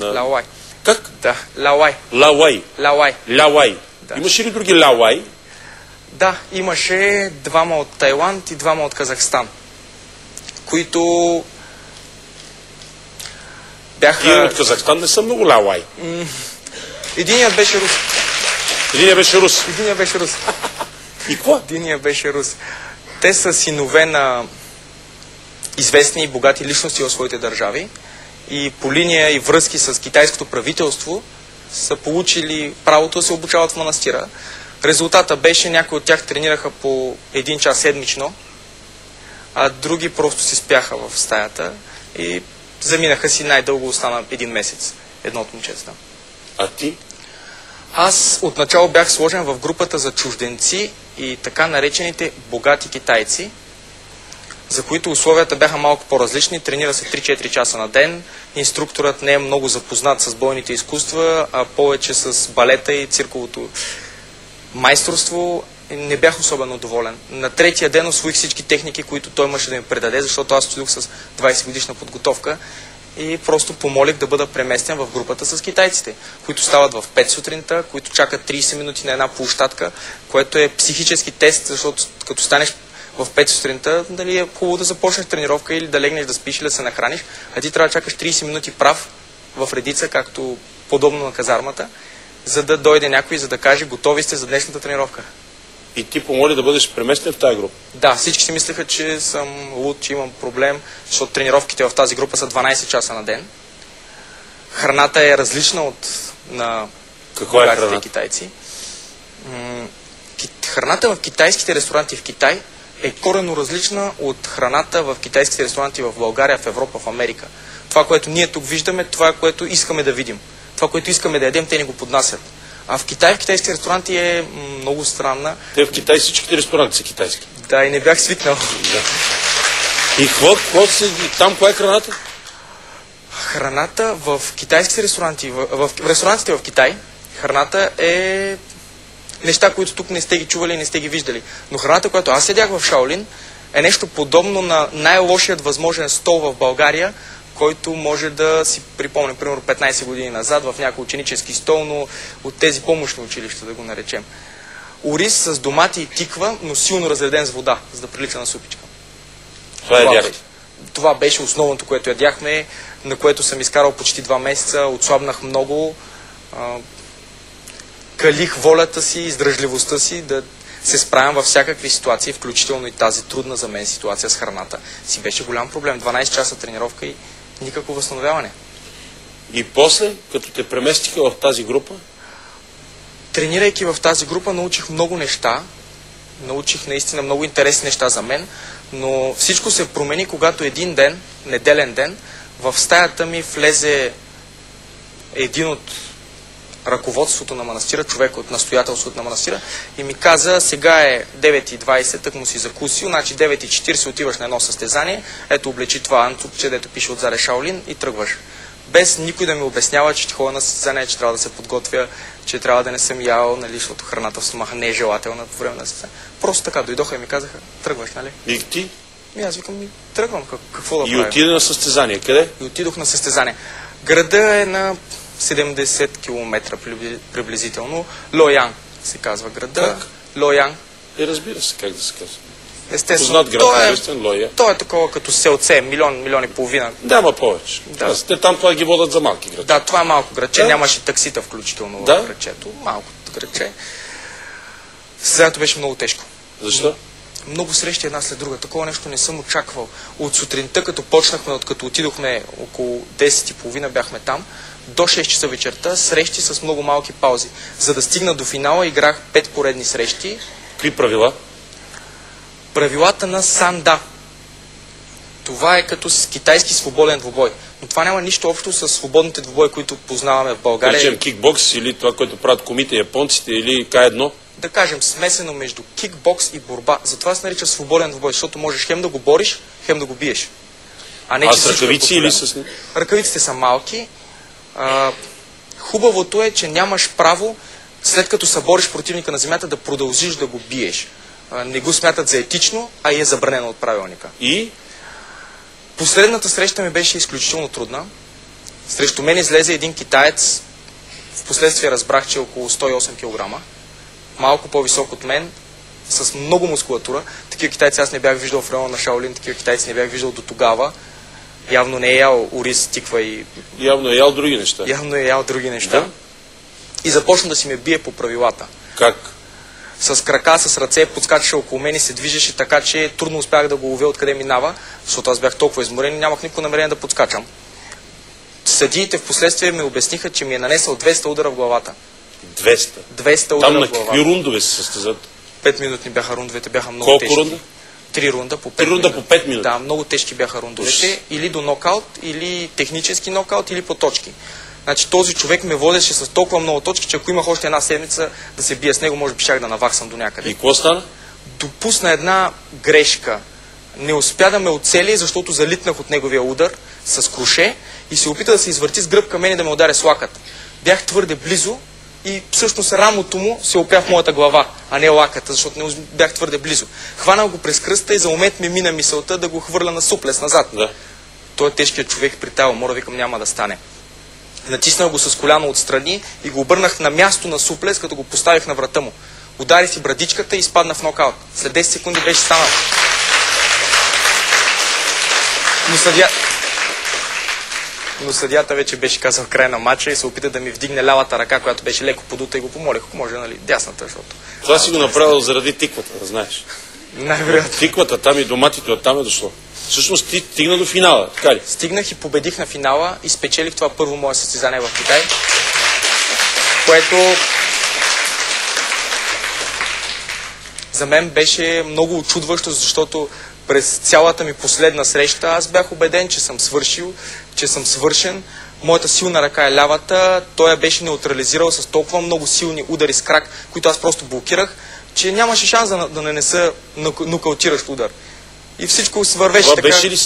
Лауай. Как? Да, Лауай. Лауай. Лауай. Лауай. Да. Имаше ли други Лауай? Да, имаше двама от Тайланд и двама от Казахстан, които бяха... Тия от Казахстан не са много Лауай. Единият беше рус. Единият беше рус. Единият беше рус. И какво? Единият беше рус. Те са синове на известни и богати личности в своите държави и по линия и връзки с китайското правителство са получили правото да се обучават в манастира. Резултата беше, някои от тях тренираха по 1 час седмично, а други просто си спяха в стаята и заминаха си, най-дълго остана 1 месец. Едно от момчетата. А ти? Аз отначало бях сложен в групата за чужденци и така наречените богати китайци, за които условията бяха малко по-различни. Тренира се 3-4 часа на ден. Инструкторът не е много запознат с бойните изкуства, а повече с балета и цирковото майсторство. Не бях особено доволен. На третия ден усвоих всички техники, които той имаше да ми предаде, защото аз отидох с 20 годишна подготовка и просто помолих да бъда преместен в групата с китайците, които стават в 5 сутринта, които чакат 30 минути на една площадка, което е психически тест, защото като станеш в 5 сутринта, дали е хубаво да започнеш тренировка или да легнеш да спиш или да се нахраниш, а ти трябва да чакаш 30 минути прав в редица, както подобно на казармата, за да дойде някой, за да каже: готови сте за днешната тренировка. И ти помоли да бъдеш преместен в тази група? Да, всички си мислеха, че съм луд, че имам проблем, защото тренировките в тази група са 12 часа на ден. Храната е различна от на богатите китайци. Храната в китайските ресторанти в Китай е коренно различна от храната в китайските ресторанти в България, в Европа, в Америка. Това, което ние тук виждаме, това, което искаме да видим. Това, което искаме да ядем, те ни го поднасят. А в Китай, в китайските ресторанти е много странна. Те в Китай всичките ресторанти са китайски. Да, и не бях свикнал. Да. И какво си там, коя е храната? Храната в китайските ресторанти, в ресторантите в Китай, храната е неща, които тук не сте ги чували и не сте ги виждали. Но храната, която аз седях в Шаолин, е нещо подобно на най-лошият възможен стол в България, който може да си припомня, примерно 15 години назад, в някой ученически стол, но от тези помощни училища, да го наречем. Ориз с домати и тиква, но силно разреден с вода, за да прилича на супичка. Това беше основното, което ядяхме, на което съм изкарал почти 2 месеца, отслабнах много, калих волята си, издръжливостта си да се справям във всякакви ситуации, включително и тази трудна за мен ситуация с храната. Си беше голям проблем. 12 часа тренировка и никакво възстановяване. И после, като те преместиха в тази група? Тренирайки в тази група, научих много неща. Научих наистина много интересни неща за мен, но всичко се промени, когато един ден, неделен ден, в стаята ми влезе един от ръководството на манастира, човек от настоятелството на манастира, и ми каза: сега е 9:20, тък му си закусил, значи 9:40 отиваш на едно състезание, ето облечи това анцукче, дето пише отзаде Шаолин, и тръгваш. Без никой да ми обяснява, че ти ходя на състезание, че трябва да се подготвя, че трябва да не съм ял, нали, защото храната в стомаха не е желателна по време на състезание. Просто така дойдоха и ми казаха: тръгваш, нали? И ти? Аз викам: тръгвам, какво да правя? И отида на състезание. Къде? И отидох на състезание. Града е на 70 км приблизително. Лоян се казва града. Как? Лоян. Разбира се, как да се казва. Естествено. Той е такова като селце, милион и половина. Да, ма повече. Да. Те там това ги водят за малки градче. Да, това е малко градче. Да? Нямаше таксита включително в градчето. Малко градче. Състезанието беше много тежко. Защо? Много срещи една след друга. Такова нещо не съм очаквал. От сутринта, като почнахме, като отидохме около 10:30 бяхме там, до 6 часа вечерта, срещи с много малки паузи. За да стигна до финала, играх 5 поредни срещи. Какви правила? Правилата на Санда. Това е като с китайски свободен двубой. Но това няма нищо общо с свободните двубои, които познаваме в България. Речем кикбокс или това, което правят комите японците, или К1? Да кажем, смесено между кикбокс и борба. Затова се нарича свободен двубой, защото можеш хем да го бориш, хем да го биеш. А с ръкавици или с... Ръкавиците са малки. Хубавото е, че нямаш право, след като събориш противника на земята, да продължиш да го биеш. Не го смятат за етично, а и е забранено от правилника. И? Последната среща ми беше изключително трудна. Срещу мен излезе един китаец, впоследствие разбрах, че е около 108 кг, малко по-висок от мен, с много мускулатура. Такива китайци аз не бях виждал в района на Шаолин, такива китайци не бях виждал до тогава. Явно не е ял ориз, тиква и... Явно е ял други неща. Явно е ял други неща. Да. И започна да си ме бие по правилата. Как? С крака, с ръце, подскачаше около мен и се движеше така, че трудно успях да го ловя откъде минава, защото аз бях толкова изморен и нямах никакво намерение да подскачам. Съдиите в последствие ми обясниха, че ми е нанесъл 200 удара в главата. 200? 200 удара Там в на главата. какви рундове се състезат? 5 минутни бяха рундовете, бяха много Колко тежки. рунда? 3 рунда по 5 3 рунда минути. по 5 минути? Да, много тежки бяха рундовете. Или до нокаут, или технически нокаут, или по точки. Значи този човек ме водеше с толкова много точки, че ако имах още една седмица да се бия с него, може би щях да наваксам до някъде. И какво стана? Допусна една грешка. Не успя да ме оцели, защото залитнах от неговия удар с круше и се опита да се извърти с гръб към мен и да ме удари с лакът. Бях твърде близо и всъщност рамото му се опря в моята глава, а не лаката, защото не бях твърде близо. Хванах го през кръста и за момент ми мина мисълта да го хвърля на суплес назад. Да. Той е тежкият човек при тая умора, викам, няма да стане. Натиснах го с коляно отстрани и го обърнах на място на суплес, като го поставих на врата му. Удари си брадичката и изпадна в нокаут. След 10 секунди беше станал. Но съдията вече беше казал край на матча и се опита да ми вдигне лявата ръка, която беше леко подута и го помолих, ако може, нали, дясната, защото... Това си го направил заради тиквата, да знаеш. Най-вероятно. Тиквата там и доматите оттам е дошло. Всъщност ти стигна до финала, така ли? Стигнах и победих на финала и спечелих това първо мое състезание в Китай, което за мен беше много очудващо, защото през цялата ми последна среща аз бях убеден, че съм свършил, че съм свършен. Моята силна ръка е лявата, той я беше неутрализирал с толкова много силни удари с крак, които аз просто блокирах, че нямаше шанс да нанеса нокаутиращ удар. И всичко вървеше Това така. беше ли